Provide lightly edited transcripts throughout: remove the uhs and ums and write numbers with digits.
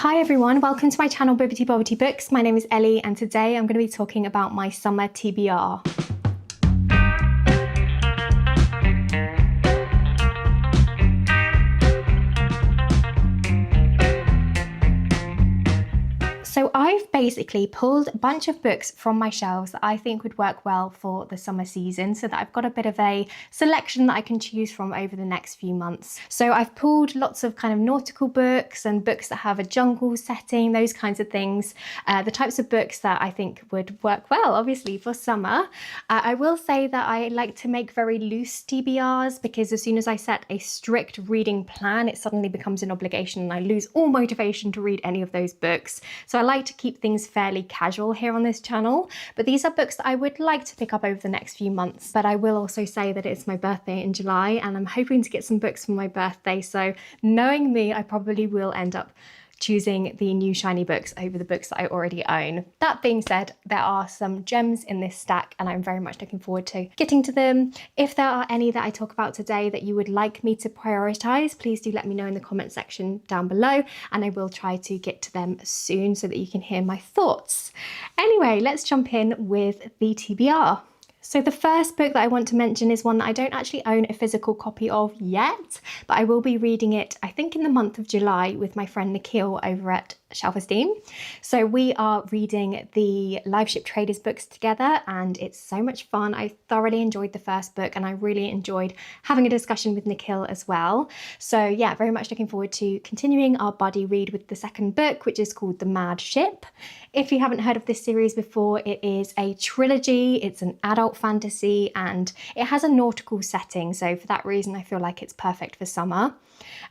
Hi everyone, welcome to my channel Bibbity Bobbity Books. My name is Ellie and today I'm going to be talking about my summer TBR. So I've basically pulled a bunch of books from my shelves that I think would work well for the summer season so that I've got a bit of a selection that I can choose from over the next few months. So I've pulled lots of kind of nautical books and books that have a jungle setting, those kinds of things. The types of books that I think would work well, obviously, for summer. I will say that I like to make very loose TBRs because as soon as I set a strict reading plan, it suddenly becomes an obligation and I lose all motivation to read any of those books. So I like to keep things fairly casual here on this channel, but these are books that I would like to pick up over the next few months. But I will also say that it's my birthday in July and I'm hoping to get some books for my birthday. So knowing me, I probably will end up choosing the new shiny books over the books that I already own. That being said, there are some gems in this stack and I'm very much looking forward to getting to them. If there are any that I talk about today that you would like me to prioritize, please do let me know in the comment section down below and I will try to get to them soon so that you can hear my thoughts. Anyway, let's jump in with the TBR. So the first book that I want to mention is one that I don't actually own a physical copy of yet, but I will be reading it, I think, in the month of July with my friend Nikhil over at Esteem. So we are reading the Live Ship Traders books together and it's so much fun. I thoroughly enjoyed the first book and I really enjoyed having a discussion with Nikhil as well. So yeah, very much looking forward to continuing our buddy read with the second book, which is called The Mad Ship. If you haven't heard of this series before, it is a trilogy. It's an adult fantasy and it has a nautical setting. So for that reason, I feel like it's perfect for summer.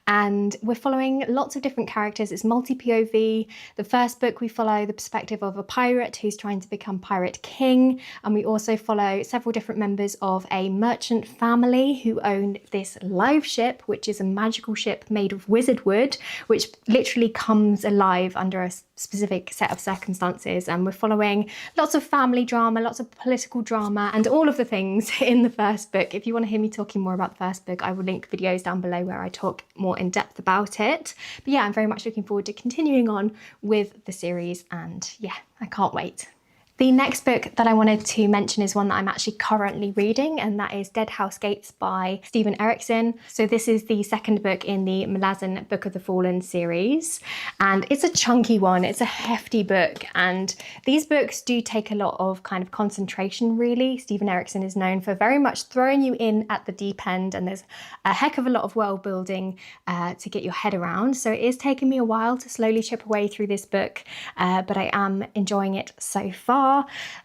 And we're following lots of different characters. It's multi-POV. The first book, we follow the perspective of a pirate who's trying to become pirate king. And we also follow several different members of a merchant family who own this live ship, which is a magical ship made of wizard wood, which literally comes alive under a specific set of circumstances. And we're following lots of family drama, lots of political drama, and all of the things in the first book. If you want to hear me talking more about the first book, I will link videos down below where I talk more in depth about it. But yeah, I'm very much looking forward to continuing on with the series and yeah, I can't wait. The next book that I wanted to mention is one that I'm actually currently reading, and that is Dead House Gates by Steven Erikson. So this is the second book in the Malazan Book of the Fallen series, and it's a chunky one. It's a hefty book, and these books do take a lot of kind of concentration, really. Steven Erikson is known for very much throwing you in at the deep end, and there's a heck of a lot of world building to get your head around. So it is taking me a while to slowly chip away through this book, but I am enjoying it so far.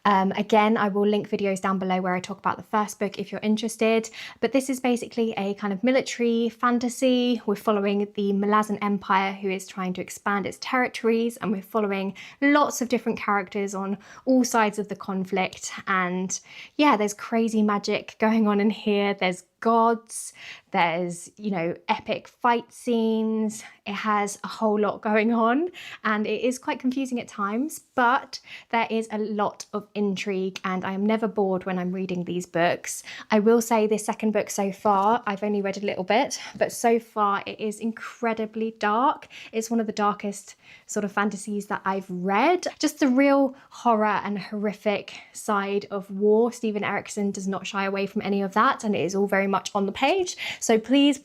Again, I will link videos down below where I talk about the first book if you're interested, but this is basically a kind of military fantasy. We're following the Malazan Empire who is trying to expand its territories, and we're following lots of different characters on all sides of the conflict. And yeah, there's crazy magic going on in here. There's gods, there's, you know, epic fight scenes. It has a whole lot going on and it is quite confusing at times, but there is a lot of intrigue and I am never bored when I'm reading these books. I will say this second book so far, I've only read a little bit, but so far it is incredibly dark. It's one of the darkest sort of fantasies that I've read. Just the real horror and horrific side of war. Steven Erikson does not shy away from any of that and it is all very much on the page. So please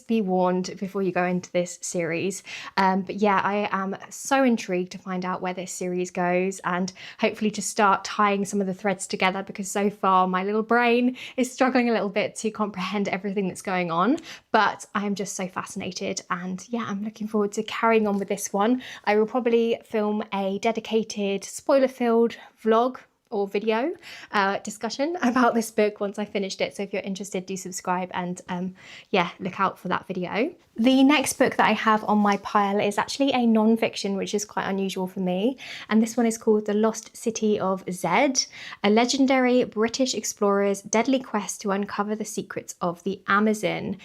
be warned before you go into this series. But yeah, I am so intrigued to find out where this series goes and hopefully to start tying some of the threads together, because so far my little brain is struggling a little bit to comprehend everything that's going on. But I am just so fascinated and yeah, I'm looking forward to carrying on with this one. I will probably film a dedicated spoiler-filled vlog or video discussion about this book once I finished it. So if you're interested, do subscribe and yeah, look out for that video. The next book that I have on my pile is actually a non-fiction, which is quite unusual for me. And this one is called The Lost City of Zed, a legendary British explorer's deadly quest to uncover the secrets of the Amazon.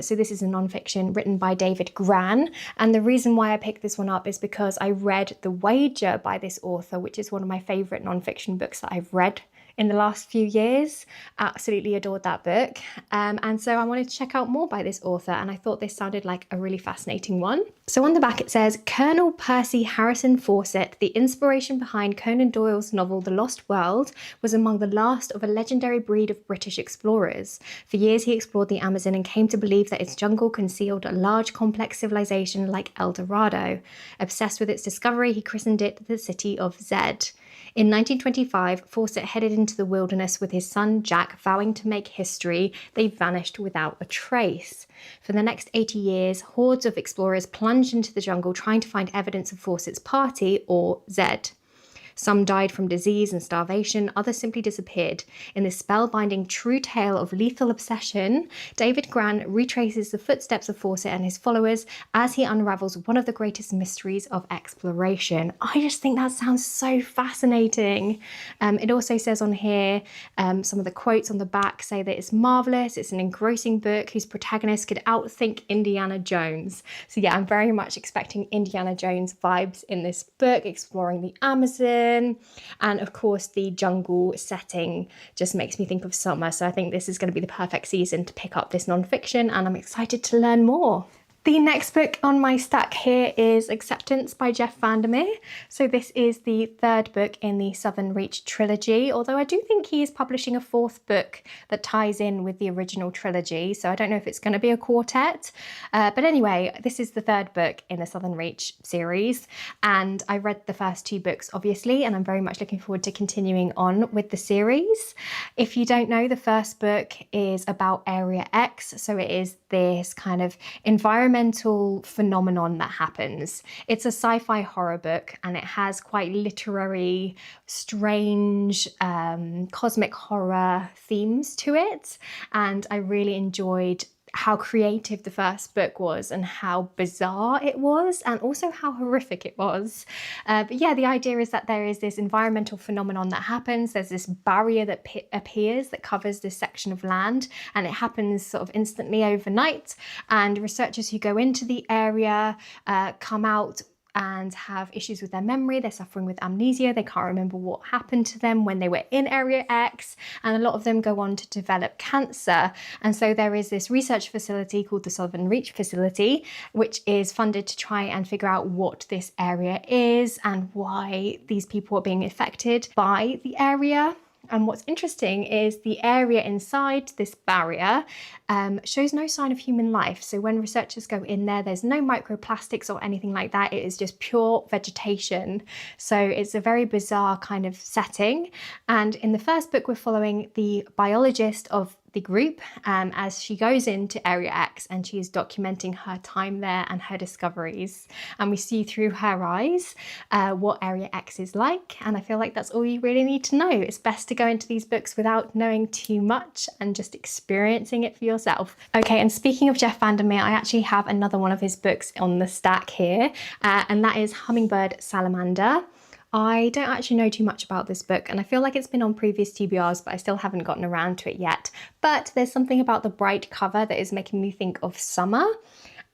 So this is a non-fiction written by David Gran. And the reason why I picked this one up is because I read The Wager by this author, which is one of my favorite non-fiction books that I've read in the last few years. Absolutely adored that book. And so I wanted to check out more by this author, and I thought this sounded like a really fascinating one. So on the back it says, Colonel Percy Harrison Fawcett, the inspiration behind Conan Doyle's novel The Lost World, was among the last of a legendary breed of British explorers. For years he explored the Amazon and came to believe that its jungle concealed a large complex civilization like El Dorado. Obsessed with its discovery, he christened it the City of Zed. In 1925, Fawcett headed into the wilderness with his son Jack, vowing to make history. They vanished without a trace. For the next 80 years, hordes of explorers plunged into the jungle trying to find evidence of Fawcett's party, or Zed. Some died from disease and starvation, others simply disappeared. In this spellbinding true tale of lethal obsession, David Gran retraces the footsteps of Fawcett and his followers as he unravels one of the greatest mysteries of exploration. I just think that sounds so fascinating. It also says on here, some of the quotes on the back say that it's marvellous, it's an engrossing book whose protagonist could outthink Indiana Jones. So yeah, I'm very much expecting Indiana Jones vibes in this book, exploring the Amazon. And of course, the jungle setting just makes me think of summer. So I think this is going to be the perfect season to pick up this non-fiction, and I'm excited to learn more. The next book on my stack here is Acceptance by Jeff Vandermeer. So this is the third book in the Southern Reach trilogy, although I do think he is publishing a fourth book that ties in with the original trilogy. So I don't know if it's going to be a quartet. But anyway, this is the third book in the Southern Reach series. And I read the first two books, obviously, and I'm very much looking forward to continuing on with the series. If you don't know, the first book is about Area X. So it is this kind of environmental phenomenon that happens. It's a sci-fi horror book, and it has quite literary, strange, cosmic horror themes to it. And I really enjoyed how creative the first book was and how bizarre it was, and also how horrific it was. But yeah, the idea is that there is this environmental phenomenon that happens. There's this barrier that appears that covers this section of land, and it happens sort of instantly overnight. And researchers who go into the area come out and have issues with their memory. They're suffering with amnesia. They can't remember what happened to them when they were in Area X, and a lot of them go on to develop cancer. And so there is this research facility called the Southern Reach Facility, which is funded to try and figure out what this area is and why these people are being affected by the area. And what's interesting is the area inside this barrier shows no sign of human life. So when researchers go in there, there's no microplastics or anything like that. It is just pure vegetation. So it's a very bizarre kind of setting. And in the first book, we're following the biologist of the group as she goes into Area X, and she is documenting her time there and her discoveries. And we see through her eyes what Area X is like. And I feel like that's all you really need to know. It's best to go into these books without knowing too much and just experiencing it for yourself. Okay, and speaking of Jeff Vandermeer, I actually have another one of his books on the stack here, and that is Hummingbird Salamander. I don't actually know too much about this book, and I feel like it's been on previous TBRs, but I still haven't gotten around to it yet. But there's something about the bright cover that is making me think of summer.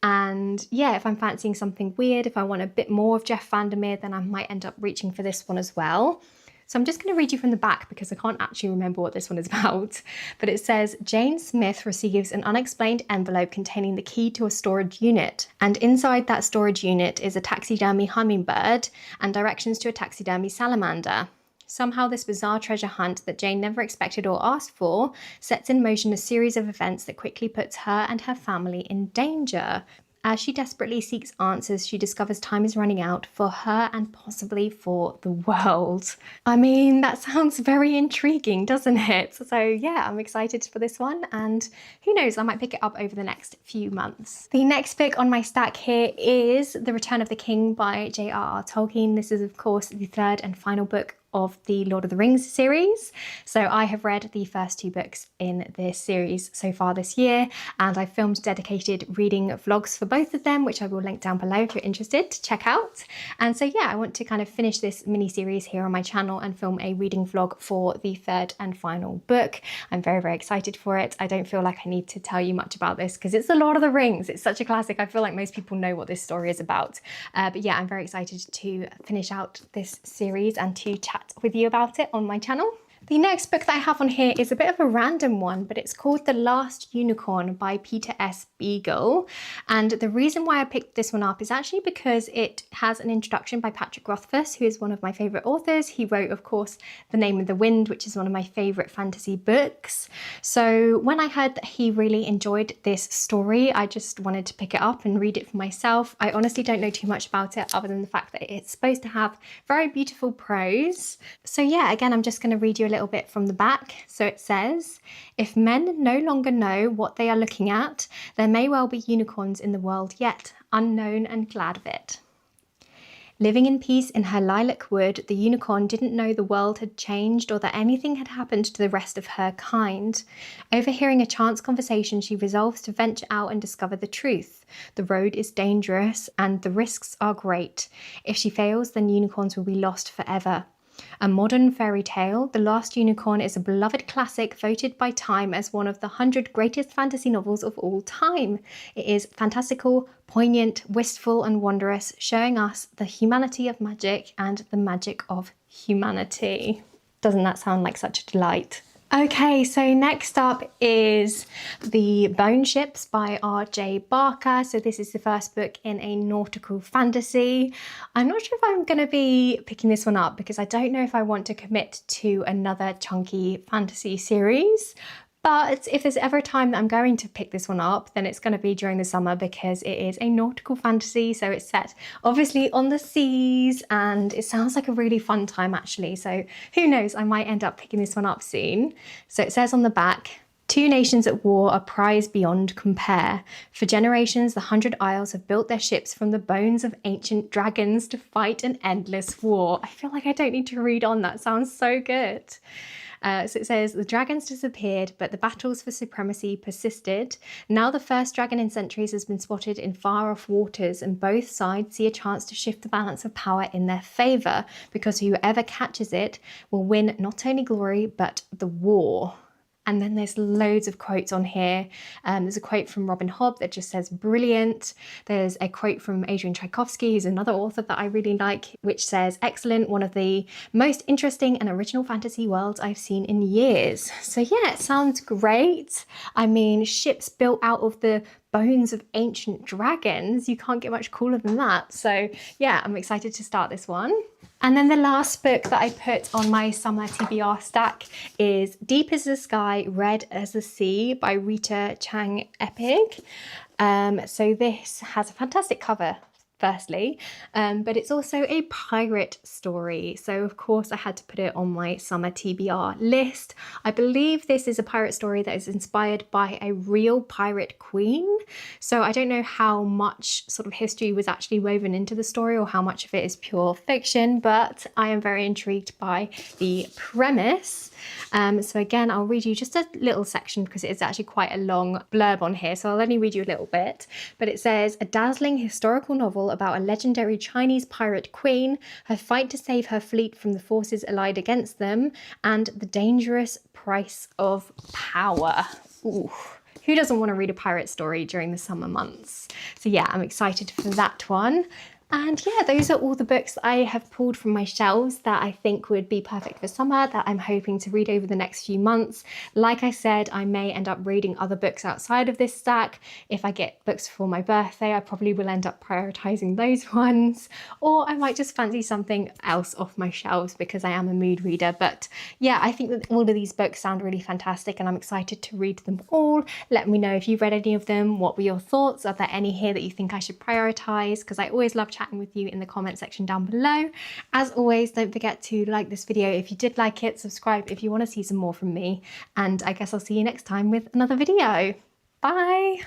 And yeah, if I'm fancying something weird, if I want a bit more of Jeff Vandermeer, then I might end up reaching for this one as well. So I'm just going to read you from the back because I can't actually remember what this one is about. But it says, Jane Smith receives an unexplained envelope containing the key to a storage unit. And inside that storage unit is a taxidermy hummingbird and directions to a taxidermy salamander. Somehow this bizarre treasure hunt that Jane never expected or asked for sets in motion a series of events that quickly puts her and her family in danger. As she desperately seeks answers, she discovers time is running out for her and possibly for the world. I mean, that sounds very intriguing, doesn't it? So yeah, I'm excited for this one, and who knows, I might pick it up over the next few months. The next book on my stack here is The Return of the King by J.R.R. Tolkien. This is, of course, the third and final book of the Lord of the Rings series. So I have read the first two books in this series so far this year, and I filmed dedicated reading vlogs for both of them, which I will link down below if you're interested to check out. And so yeah, I want to kind of finish this mini series here on my channel and film a reading vlog for the third and final book. I'm very, very excited for it. I don't feel like I need to tell you much about this because it's the Lord of the Rings. It's such a classic. I feel like most people know what this story is about. But yeah, I'm very excited to finish out this series and to chat with you about it on my channel. The next book that I have on here is a bit of a random one, but it's called The Last Unicorn by Peter S. Beagle. And the reason why I picked this one up is actually because it has an introduction by Patrick Rothfuss, who is one of my favourite authors. He wrote, of course, The Name of the Wind, which is one of my favourite fantasy books. So when I heard that he really enjoyed this story, I just wanted to pick it up and read it for myself. I honestly don't know too much about it other than the fact that it's supposed to have very beautiful prose. So yeah, again, I'm just going to read you a little bit from the back. So it says, if men no longer know what they are looking at, there may well be unicorns in the world yet, unknown and glad of it. Living in peace in her lilac wood, the unicorn didn't know the world had changed or that anything had happened to the rest of her kind. Overhearing a chance conversation, she resolves to venture out and discover the truth. The road is dangerous and the risks are great. If she fails, then unicorns will be lost forever. A modern fairy tale, The Last Unicorn is a beloved classic voted by Time as one of the 100 greatest fantasy novels of all time. It is fantastical, poignant, wistful and wondrous, showing us the humanity of magic and the magic of humanity. Doesn't that sound like such a delight? Okay, so next up is The Bone Ships by R.J. Barker. So this is the first book in a nautical fantasy. I'm not sure if I'm going to be picking this one up because I don't know if I want to commit to another chunky fantasy series. But if there's ever a time that I'm going to pick this one up, then it's going to be during the summer because it is a nautical fantasy. So it's set obviously on the seas and it sounds like a really fun time actually. So who knows, I might end up picking this one up soon. So it says on the back, two nations at war, a prize beyond compare. For generations, the 100 Isles have built their ships from the bones of ancient dragons to fight an endless war. I feel like I don't need to read on, that sounds so good. So it says, the dragons disappeared, but the battles for supremacy persisted. Now the first dragon in centuries has been spotted in far-off waters, and both sides see a chance to shift the balance of power in their favour, because whoever catches it will win not only glory, but the war. And then there's loads of quotes on here. There's a quote from Robin Hobb that just says brilliant. There's a quote from Adrian Tchaikovsky, who's another author that I really like, which says excellent, one of the most interesting and original fantasy worlds I've seen in years. So yeah, it sounds great. I mean, ships built out of the bones of ancient dragons. You can't get much cooler than that. So yeah, I'm excited to start this one. And then the last book that I put on my Summer TBR stack is Deep as the Sky, Red as the Sea by Rita Chang Epig. So this has a fantastic cover, firstly, but it's also a pirate story. So of course I had to put it on my Summer TBR list. I believe this is a pirate story that is inspired by a real pirate queen. So I don't know how much sort of history was actually woven into the story or how much of it is pure fiction, but I am very intrigued by the premise. So again, I'll read you just a little section because it is actually quite a long blurb on here. So I'll only read you a little bit, but it says, a dazzling historical novel about a legendary Chinese pirate queen, her fight to save her fleet from the forces allied against them, and the dangerous price of power. Ooh. Who doesn't want to read a pirate story during the summer months? So yeah, I'm excited for that one. And yeah, those are all the books that I have pulled from my shelves that I think would be perfect for summer, that I'm hoping to read over the next few months. Like I said, I may end up reading other books outside of this stack. If I get books for my birthday, I probably will end up prioritizing those ones. Or I might just fancy something else off my shelves because I am a mood reader. But yeah, I think that all of these books sound really fantastic and I'm excited to read them all. Let me know if you've read any of them. What were your thoughts? Are there any here that you think I should prioritize? Because I always love chatting with you in the comment section down below. As always, don't forget to like this video if you did like it, subscribe if you want to see some more from me, and I guess I'll see you next time with another video. Bye!